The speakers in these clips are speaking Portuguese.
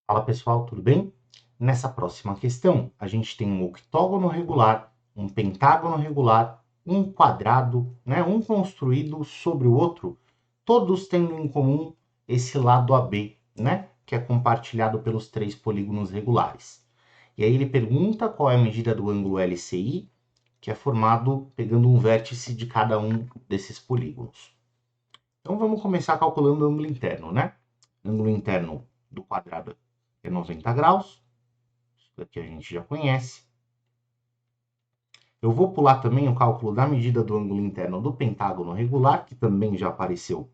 Fala pessoal, tudo bem? Nessa próxima questão, a gente tem um octógono regular, um pentágono regular, um quadrado, né, um construído sobre o outro, todos tendo em comum esse lado AB, né, que é compartilhado pelos três polígonos regulares. E aí ele pergunta qual é a medida do ângulo LCI, que é formado pegando um vértice de cada um desses polígonos. Então vamos começar calculando o ângulo interno, né? Ângulo interno do quadrado é 90 graus, isso daqui a gente já conhece. Eu vou pular também o cálculo da medida do ângulo interno do pentágono regular, que também já apareceu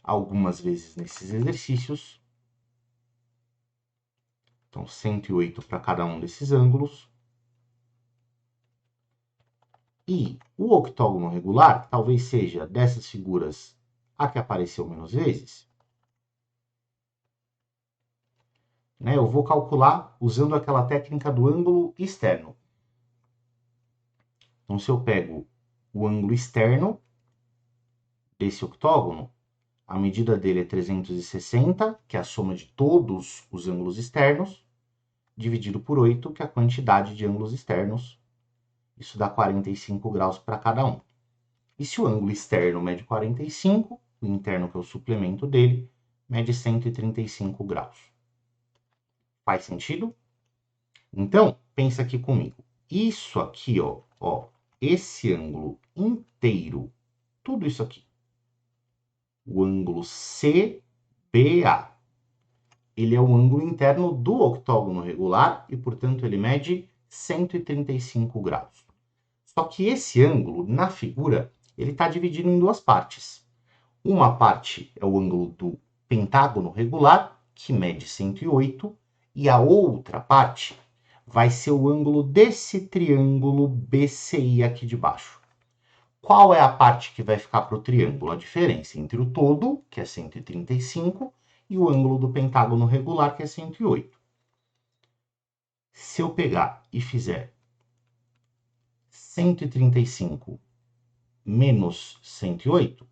algumas vezes nesses exercícios. Então, 108 para cada um desses ângulos. E o octógono regular, talvez seja dessas figuras a que apareceu menos vezes, né? Eu vou calcular usando aquela técnica do ângulo externo. Então, se eu pego o ângulo externo desse octógono, a medida dele é 360, que é a soma de todos os ângulos externos, dividido por 8, que é a quantidade de ângulos externos. Isso dá 45 graus para cada um. E se o ângulo externo mede 45, o interno, que é o suplemento dele, mede 135 graus. Faz sentido? Então, pensa aqui comigo. Isso aqui, ó, esse ângulo inteiro, tudo isso aqui, o ângulo CBA, ele é o ângulo interno do octógono regular e, portanto, ele mede 135 graus. Só que esse ângulo, na figura, ele está dividido em duas partes. Uma parte é o ângulo do pentágono regular, que mede 108, e a outra parte vai ser o ângulo desse triângulo BCI aqui de baixo. Qual é a parte que vai ficar para o triângulo? A diferença entre o todo, que é 135, e o ângulo do pentágono regular, que é 108. Se eu pegar e fizer 135 menos 108,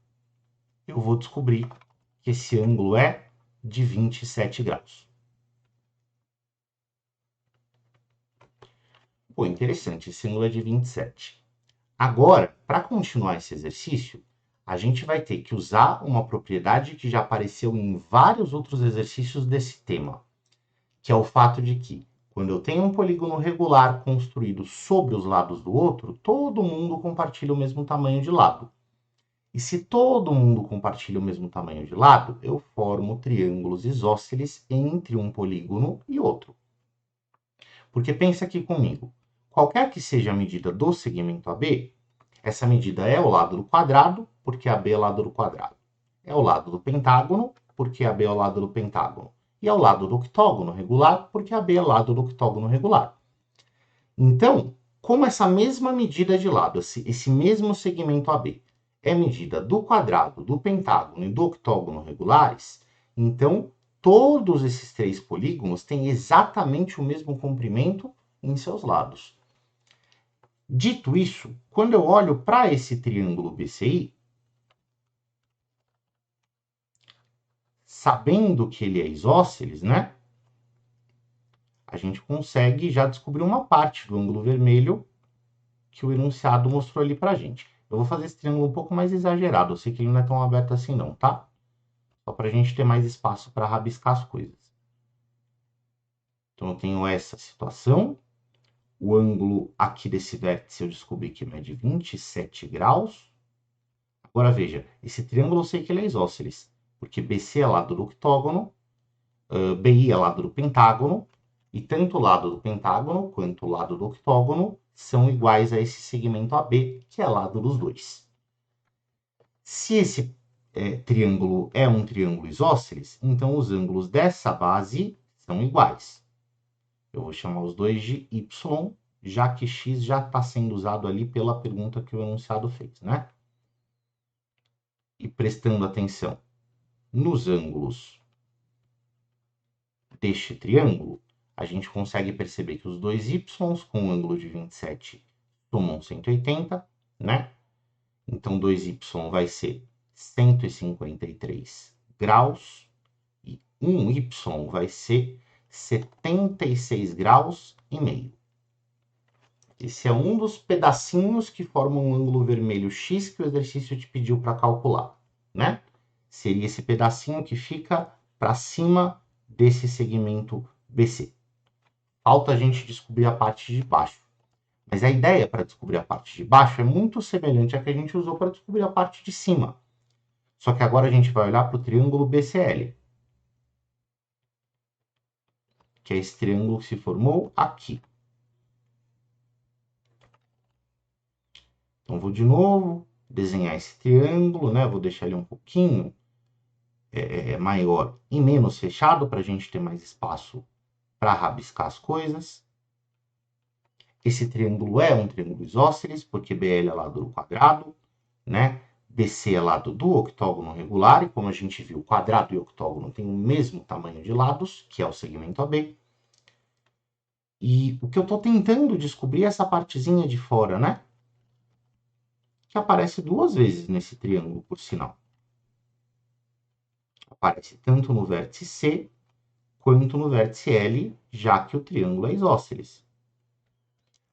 eu vou descobrir que esse ângulo é de 27 graus. Pô, interessante, esse ângulo é de 27. Agora, para continuar esse exercício, a gente vai ter que usar uma propriedade que já apareceu em vários outros exercícios desse tema, que é o fato de que, quando eu tenho um polígono regular construído sobre os lados do outro, todo mundo compartilha o mesmo tamanho de lado. E se todo mundo compartilha o mesmo tamanho de lado, eu formo triângulos isósceles entre um polígono e outro. Porque pensa aqui comigo, qualquer que seja a medida do segmento AB, essa medida é o lado do quadrado, porque AB é o lado do quadrado. É o lado do pentágono, porque AB é o lado do pentágono. E é o lado do octógono regular, porque AB é o lado do octógono regular. Então, como essa mesma medida de lado, esse mesmo segmento AB, é medida do quadrado, do pentágono e do octógono regulares, então todos esses três polígonos têm exatamente o mesmo comprimento em seus lados. Dito isso, quando eu olho para esse triângulo BCI, sabendo que ele é isósceles, né? A gente consegue já descobrir uma parte do ângulo vermelho que o enunciado mostrou ali pra gente. Eu vou fazer esse triângulo um pouco mais exagerado, eu sei que ele não é tão aberto assim não, tá? Só pra gente ter mais espaço para rabiscar as coisas. Então eu tenho essa situação, o ângulo aqui desse vértice eu descobri que mede 27 graus. Agora veja, esse triângulo eu sei que ele é isósceles, porque BC é lado do octógono, BI é lado do pentágono, e tanto o lado do pentágono quanto o lado do octógono são iguais a esse segmento AB, que é lado dos dois. Se esse triângulo é um triângulo isósceles, então os ângulos dessa base são iguais. Eu vou chamar os dois de Y, já que X já está sendo usado ali pela pergunta que o enunciado fez, né? E prestando atenção nos ângulos deste triângulo, a gente consegue perceber que os dois Y com o ângulo de 27 somam 180, né? Então 2Y vai ser 153 graus, e y vai ser 76 graus e meio. Esse é um dos pedacinhos que formam um ângulo vermelho x que o exercício te pediu para calcular, né? Seria esse pedacinho que fica para cima desse segmento BC. Falta a gente descobrir a parte de baixo. Mas a ideia para descobrir a parte de baixo é muito semelhante à que a gente usou para descobrir a parte de cima. Só que agora a gente vai olhar para o triângulo BCL, que é esse triângulo que se formou aqui. Então, vou de novo desenhar esse triângulo, né? Vou deixar ele um pouquinho maior e menos fechado para a gente ter mais espaço para rabiscar as coisas. Esse triângulo é um triângulo isósceles, porque BL é lado do quadrado, né? BC é lado do octógono regular, e como a gente viu, quadrado e octógono têm o mesmo tamanho de lados, que é o segmento AB. E o que eu estou tentando descobrir é essa partezinha de fora, né? Que aparece duas vezes nesse triângulo, por sinal. Aparece tanto no vértice C quanto no vértice L, já que o triângulo é isósceles.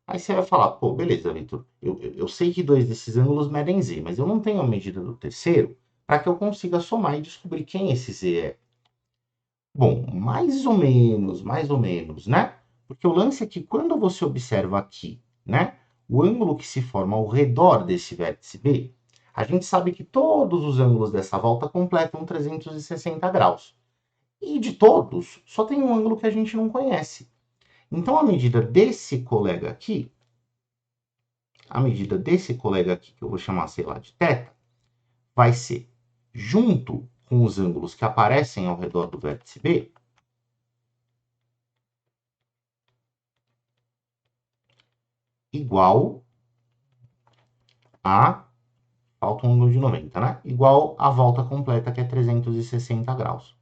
Aí você vai falar, pô, beleza, Vitor, eu sei que dois desses ângulos medem Z, mas eu não tenho a medida do terceiro para que eu consiga somar e descobrir quem esse Z é. Bom, mais ou menos, né? Porque o lance é que quando você observa aqui, né, o ângulo que se forma ao redor desse vértice B, a gente sabe que todos os ângulos dessa volta completam 360 graus. E de todos, só tem um ângulo que a gente não conhece. Então, a medida desse colega aqui, que eu vou chamar, sei lá, de θ, vai ser, junto com os ângulos que aparecem ao redor do vértice B, igual a... falta um ângulo de 90, né? Igual a volta completa, que é 360 graus.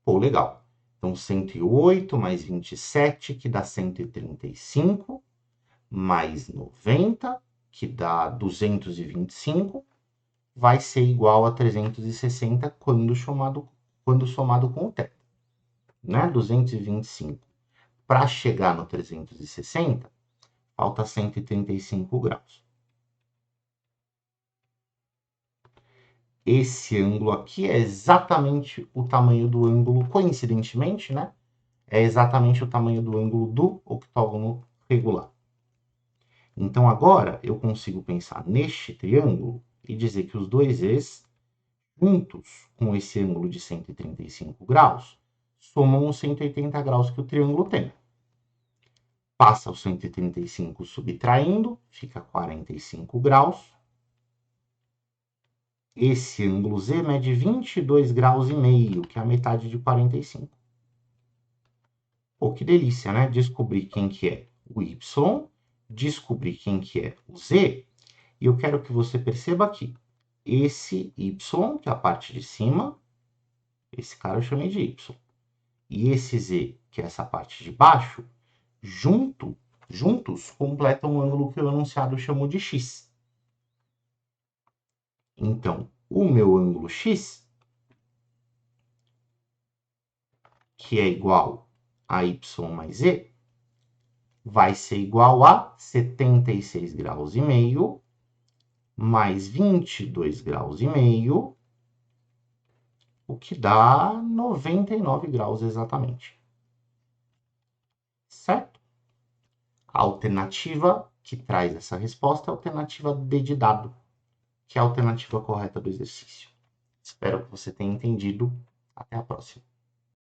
Pô, legal. Então, 108 mais 27, que dá 135, mais 90, que dá 225, vai ser igual a 360 quando somado com o θ. Né? 225. Para chegar no 360, falta 135 graus. Esse ângulo aqui é exatamente o tamanho do ângulo, coincidentemente, né? É exatamente o tamanho do ângulo do octógono regular. Então, agora, eu consigo pensar neste triângulo e dizer que os dois E's, juntos com esse ângulo de 135 graus, somam os 180 graus que o triângulo tem. Passa os 135 subtraindo, fica 45 graus. Esse ângulo Z mede 22 graus e meio, que é a metade de 45. Pô, que delícia, né? Descobrir quem que é o Y, descobrir quem que é o Z, e eu quero que você perceba aqui, esse Y, que é a parte de cima, esse cara eu chamei de Y, e esse Z, que é essa parte de baixo, juntos completam o ângulo que o enunciado chamou de X. Então, o meu ângulo X, que é igual a Y mais Z, vai ser igual a 76 graus e meio mais 22 graus e meio, o que dá 99 graus exatamente. Certo? A alternativa que traz essa resposta é a alternativa D de dado, que é a alternativa correta do exercício. Espero que você tenha entendido. Até a próxima.